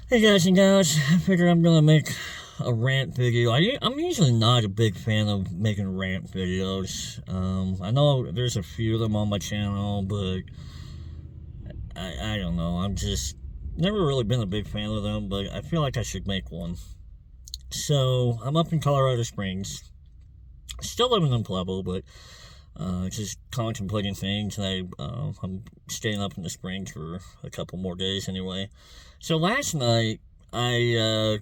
Hey guys and gals, I figure I'm gonna make a rant video. I'm usually not a big fan of making rant videos. I know there's a few of them on my channel, but I don't know. I'm just never really been a big fan of them, but I feel like I should make one. So I'm up in Colorado Springs, still living in Pueblo, but just contemplating things, and I'm staying up in the Springs for a couple more days anyway. So last night, I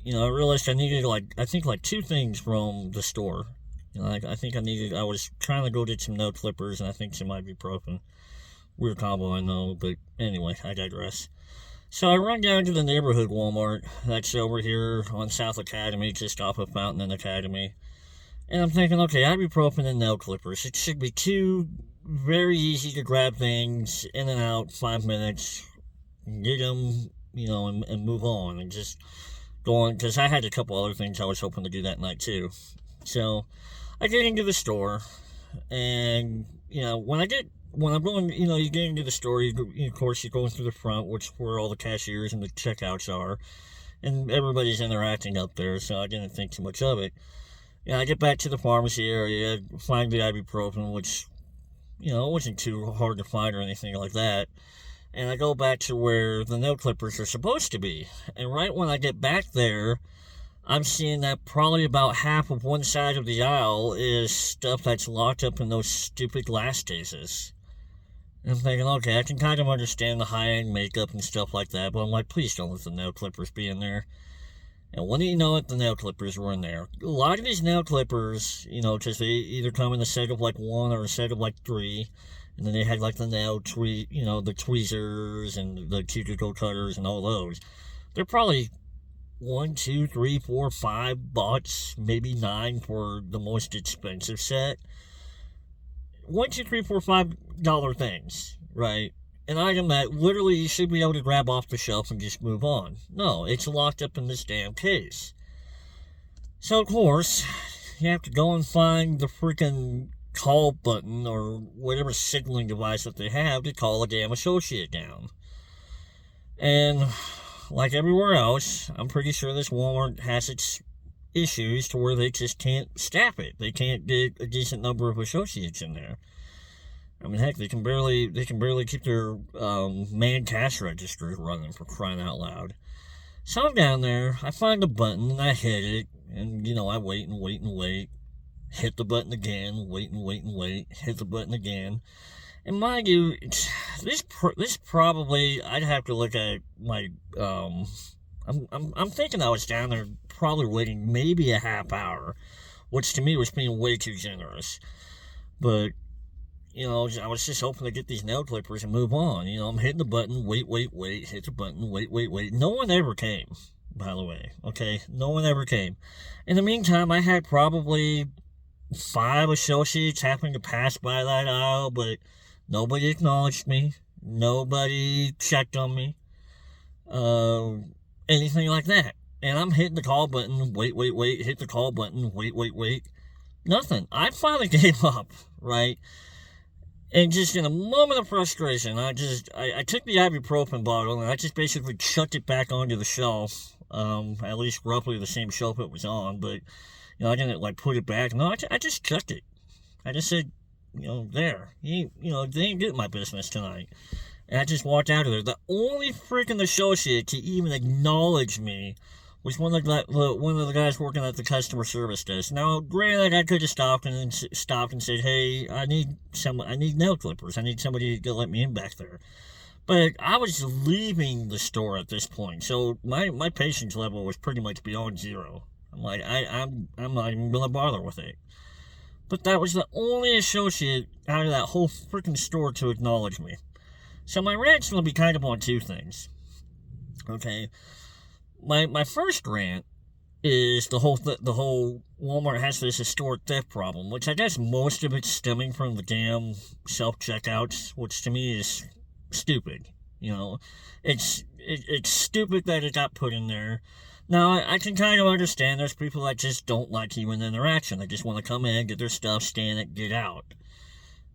realized I needed I think like two things from the store. I was trying to go get some nail clippers and I think some ibuprofen. Weird combo, I know, but anyway, I digress. So I run down to the neighborhood Walmart that's over here on South Academy, just off of Fountain and Academy. And I'm thinking, okay, ibuprofen and nail clippers. It should be two very easy to grab things, in and out, 5 minutes, get them, and move on. And just go on, because I had a couple other things I was hoping to do that night too. So I get into the store, and, when I'm going, you get into the store, of course, you're going through the front, which where all the cashiers and the checkouts are, and everybody's interacting up there, so I didn't think too much of it. I get back to the pharmacy area, find the ibuprofen, which, it wasn't too hard to find or anything like that. And I go back to where the nail clippers are supposed to be. And right when I get back there, I'm seeing that probably about half of one side of the aisle is stuff that's locked up in those stupid glass cases. And I'm thinking, okay, I can kind of understand the high-end makeup and stuff like that, but I'm like, please don't let the nail clippers be in there. And when you know it, the nail clippers were in there. A lot of these nail clippers, because they either come in a set of like one or a set of like three. And then they had like the the tweezers and the cuticle cutters and all those. They're probably $1, 2, 3, 4, 5 bucks, maybe 9 for the most expensive set. $1, 2, 3, 4, $5 things, right? An item that literally you should be able to grab off the shelf and just move on. No, it's locked up in this damn case. So, of course, you have to go and find the freaking call button or whatever signaling device that they have to call a damn associate down. And, like everywhere else, I'm pretty sure this Walmart has its issues to where they just can't staff it. They can't get a decent number of associates in there. I mean, heck, they can barely keep their man cash registers running, for crying out loud. So I'm down there, I find the button, and I hit it, and, I wait and wait and wait. Hit the button again, wait and wait and wait, hit the button again. And mind you, this probably, I'd have to look at my, I'm thinking I was down there probably waiting maybe a half hour, which to me was being way too generous. But, I was just hoping to get these nail clippers and move on. I'm hitting the button, wait, wait, wait, hit the button, wait, wait, wait. No one ever came, by the way, okay? No one ever came. In the meantime, I had probably 5 associates happening to pass by that aisle, but nobody acknowledged me. Nobody checked on me. Anything like that. And I'm hitting the call button, wait, wait, wait, hit the call button, wait, wait, wait. Nothing. I finally gave up, right? And just in a moment of frustration, I took the ibuprofen bottle and I just basically chucked it back onto the shelf, at least roughly the same shelf it was on, but, I didn't, put it back. No, I just chucked it. I just said, there. They ain't getting my business tonight. And I just walked out of there. The only freaking associate to even acknowledge me was one of the guys working at the customer service desk. Now, granted, I could have stopped and said, "Hey, I need nail clippers. I need somebody to let me in back there." But I was leaving the store at this point, so my patience level was pretty much beyond zero. I'm like, I'm not even gonna bother with it. But that was the only associate out of that whole freaking store to acknowledge me. So my rant's gonna be kind of on two things. Okay. My first rant is the whole Walmart has this historic theft problem, which I guess most of it's stemming from the damn self-checkouts, which to me is stupid. It's stupid that it got put in there. Now, I can kind of understand there's people that just don't like human interaction. They just want to come in, get their stuff, scan it, get out.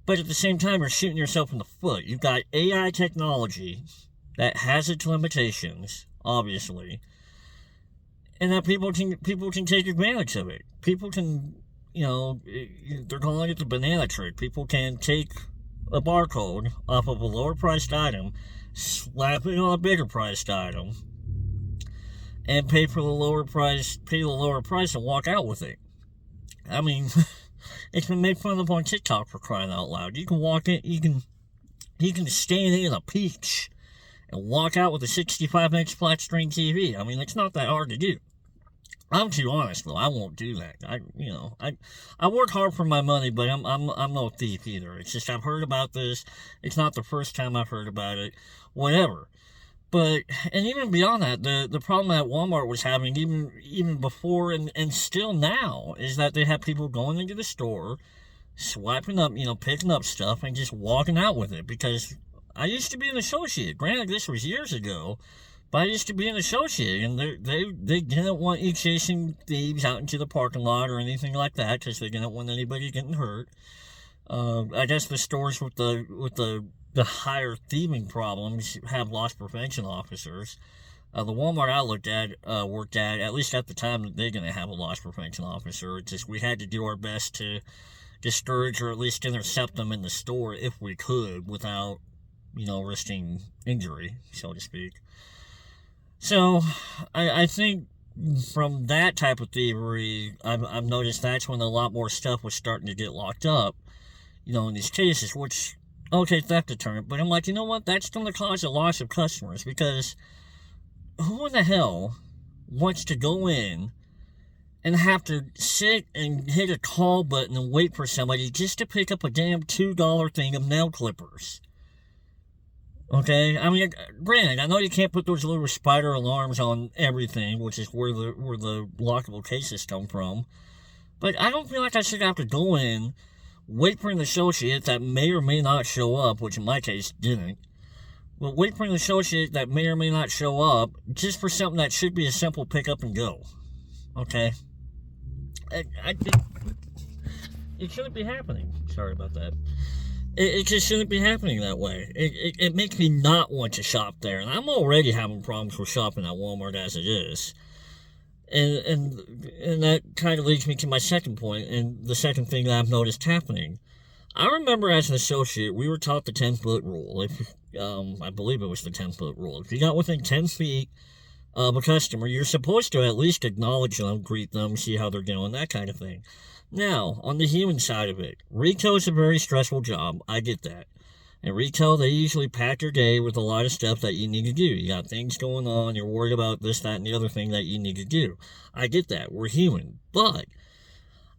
But at the same time, you're shooting yourself in the foot. You've got AI technology that has its limitations, obviously, and that people can take advantage of it. People can, they're calling it the banana trick. People can take a barcode off of a lower priced item, slap it on a bigger priced item, and pay the lower price, and walk out with it. I mean, it's been made fun of on TikTok, for crying out loud. You can walk in, you can stand in a peach and walk out with a 65-inch flat screen TV. I mean, it's not that hard to do. I'm too honest though. I won't do that. I work hard for my money, but I'm no thief either. It's just I've heard about this. It's not the first time I've heard about it. Whatever. But and even beyond that, the problem that Walmart was having even before and still now is that they have people going into the store, swiping up, picking up stuff and just walking out with it. Because I used to be an associate. Granted, this was years ago. But I used to be an associate, and they didn't want you chasing thieves out into the parking lot or anything like that because they didn't want anybody getting hurt. I guess the stores with the higher thieving problems have loss prevention officers. The Walmart I worked at least at the time, they're going to have a loss prevention officer. It's just we had to do our best to discourage or at least intercept them in the store if we could without, risking injury, so to speak. So, I think from that type of thievery, I've noticed that's when a lot more stuff was starting to get locked up, in these cases, which, okay, theft deterrent, but I'm like, you know what, that's going to cause a loss of customers, because who in the hell wants to go in and have to sit and hit a call button and wait for somebody just to pick up a damn $2 thing of nail clippers? Okay, I mean, granted, I know you can't put those little spider alarms on everything, which is where the lockable cases come from. But I don't feel like I should have to go in, wait for an associate that may or may not show up, which in my case didn't. But wait for an associate that may or may not show up just for something that should be a simple pick up and go. Okay, it shouldn't be happening. Sorry about that. It just shouldn't be happening that way. It makes me not want to shop there. And I'm already having problems with shopping at Walmart as it is. And that kind of leads me to my second point, and the second thing that I've noticed happening. I remember as an associate, we were taught the 10-foot rule. I believe it was the 10-foot rule. If you got within 10 feet of a customer, you're supposed to at least acknowledge them, greet them, see how they're doing, that kind of thing. Now, on the human side of it, retail is a very stressful job. I get that. And retail, they usually pack your day with a lot of stuff that you need to do. You got things going on, you're worried about this, that, and the other thing that you need to do. I get that. We're human. But,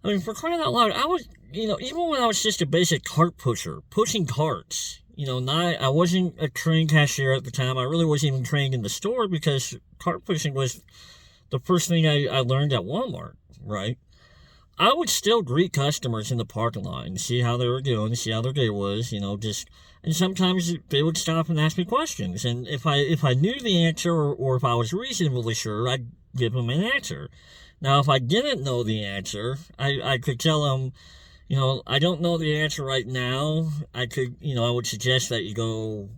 I mean, for crying out loud, I was, even when I was just a basic cart pusher, pushing carts, I wasn't a trained cashier at the time. I really wasn't even trained in the store because cart pushing was the first thing I learned at Walmart, right? I would still greet customers in the parking lot and see how they were doing, see how their day was, and sometimes they would stop and ask me questions. And if I knew the answer or if I was reasonably sure, I'd give them an answer. Now, if I didn't know the answer, I could tell them, I don't know the answer right now. I would suggest that you go,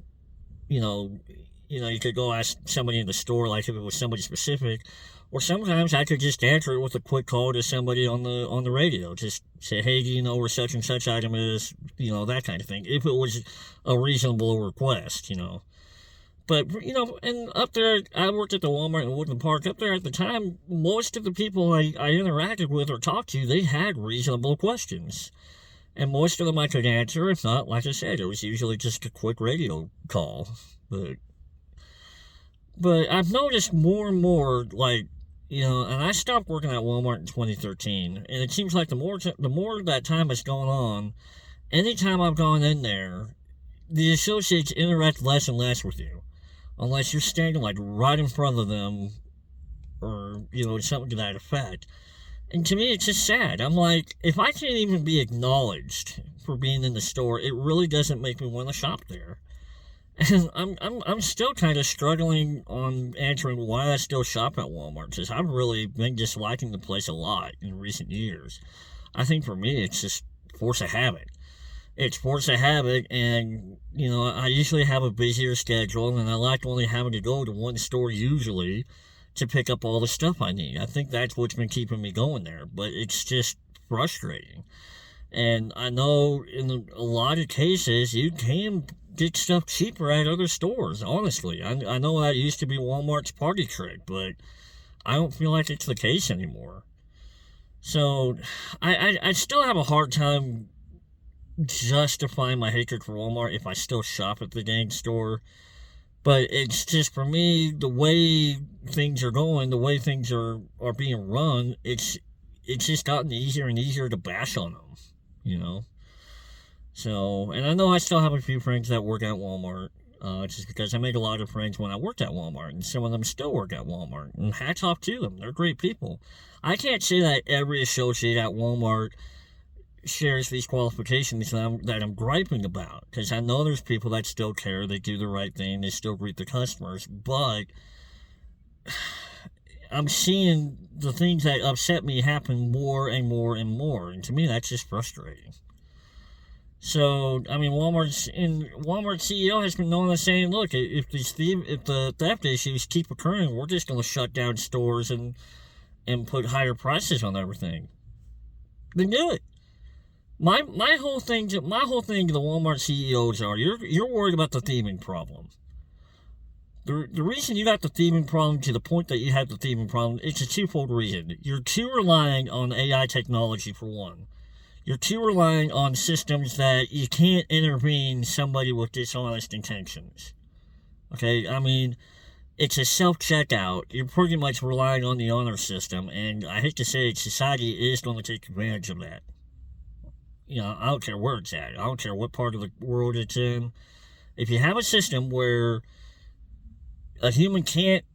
you could go ask somebody in the store, like if it was somebody specific. Or sometimes I could just answer it with a quick call to somebody on the radio. Just say, hey, do you know where such and such item is? That kind of thing. If it was a reasonable request, But, and up there, I worked at the Walmart in Woodland Park. Up there at the time, most of the people I interacted with or talked to, they had reasonable questions. And most of them I could answer. If not, like I said, it was usually just a quick radio call. But I've noticed more and more, and I stopped working at Walmart in 2013, and it seems like the more that time has gone on, anytime I've gone in there, the associates interact less and less with you, unless you're standing, right in front of them, or, something to that effect. And to me, it's just sad. I'm like, if I can't even be acknowledged for being in the store, it really doesn't make me want to shop there. And I'm still kind of struggling on answering why I still shop at Walmart, because I've really been disliking the place a lot in recent years. I think for me, it's just force of habit. it's forced a habit, and I usually have a busier schedule, and I like only having to go to one store usually to pick up all the stuff I need. I think that's what's been keeping me going there, but it's just frustrating. And I know in a lot of cases you can get stuff cheaper at other stores, honestly. I know that used to be Walmart's party trick, but I don't feel like it's the case anymore. So I still have a hard time justifying my hatred for Walmart if I still shop at the dang store. But it's just, for me, the way things are going, the way things are being run, it's just gotten easier and easier to bash on them, you know? So, and I know I still have a few friends that work at Walmart, just because I made a lot of friends when I worked at Walmart, and some of them still work at Walmart, and hats off to them. They're great people. I can't say that every associate at Walmart shares these qualifications that I'm griping about, because I know there's people that still care, they do the right thing, they still greet the customers, but I'm seeing the things that upset me happen more and more and more, and to me that's just frustrating. So, I mean, Walmart's CEO has been known as saying, look, if the theft issues keep occurring, we're just going to shut down stores and put higher prices on everything. Then do it. My whole thing to the Walmart CEOs are, you're worried about the thieving problem. The reason you got the thieving problem, to the point that you have the thieving problem, it's a twofold reason. You're too relying on AI technology, for one. You're too relying on systems that you can't intervene somebody with dishonest intentions. Okay, I mean, it's a self-checkout. You're pretty much relying on the honor system, and I hate to say it, society is going to take advantage of that. I don't care where it's at. I don't care what part of the world it's in. If you have a system where a human can't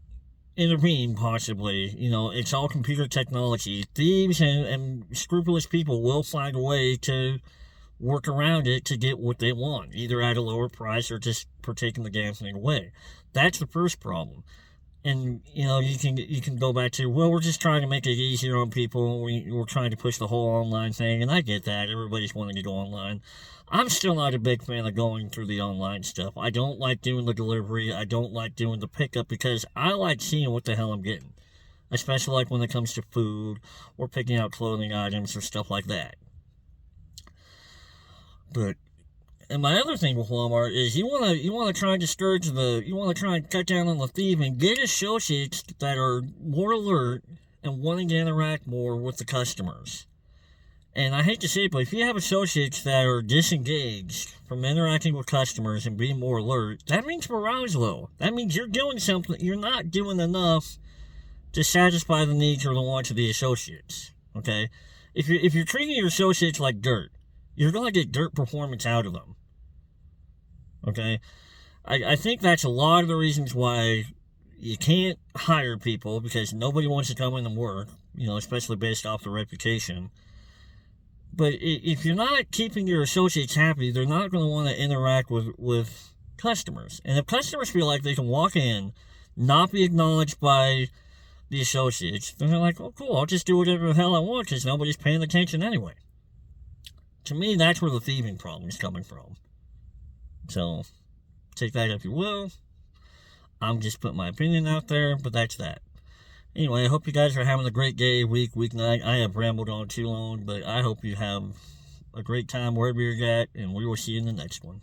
intervene, possibly, it's all computer technology, thieves and scrupulous people will find a way to work around it to get what they want, either at a lower price or just for taking the damn thing away. That's the first problem. And you can go back to, well, we're just trying to make it easier on people. We're trying to push the whole online thing, and I get that. Everybody's wanting to go online. I'm still not a big fan of going through the online stuff. I don't like doing the delivery. I don't like doing the pickup, because I like seeing what the hell I'm getting, especially like when it comes to food or picking out clothing items or stuff like that. And my other thing with Walmart is, you want to try and discourage you want to try and cut down on the thieving. Get associates that are more alert and wanting to interact more with the customers. And I hate to say it, but if you have associates that are disengaged from interacting with customers and being more alert, that means morale's low. That means you're doing something, you're not doing enough to satisfy the needs or the wants of the associates. Okay? If you're treating your associates like dirt, you're going to get dirt performance out of them. Okay? I think that's a lot of the reasons why you can't hire people, because nobody wants to come in and work, especially based off their reputation. But if you're not keeping your associates happy, they're not going to want to interact with customers. And if customers feel like they can walk in, not be acknowledged by the associates, then they're like, oh, cool, I'll just do whatever the hell I want, because nobody's paying attention anyway. To me, that's where the thieving problem is coming from. So, take that if you will. I'm just putting my opinion out there, but that's that. Anyway, I hope you guys are having a great day, weeknight. I have rambled on too long, but I hope you have a great time wherever you're at, and we will see you in the next one.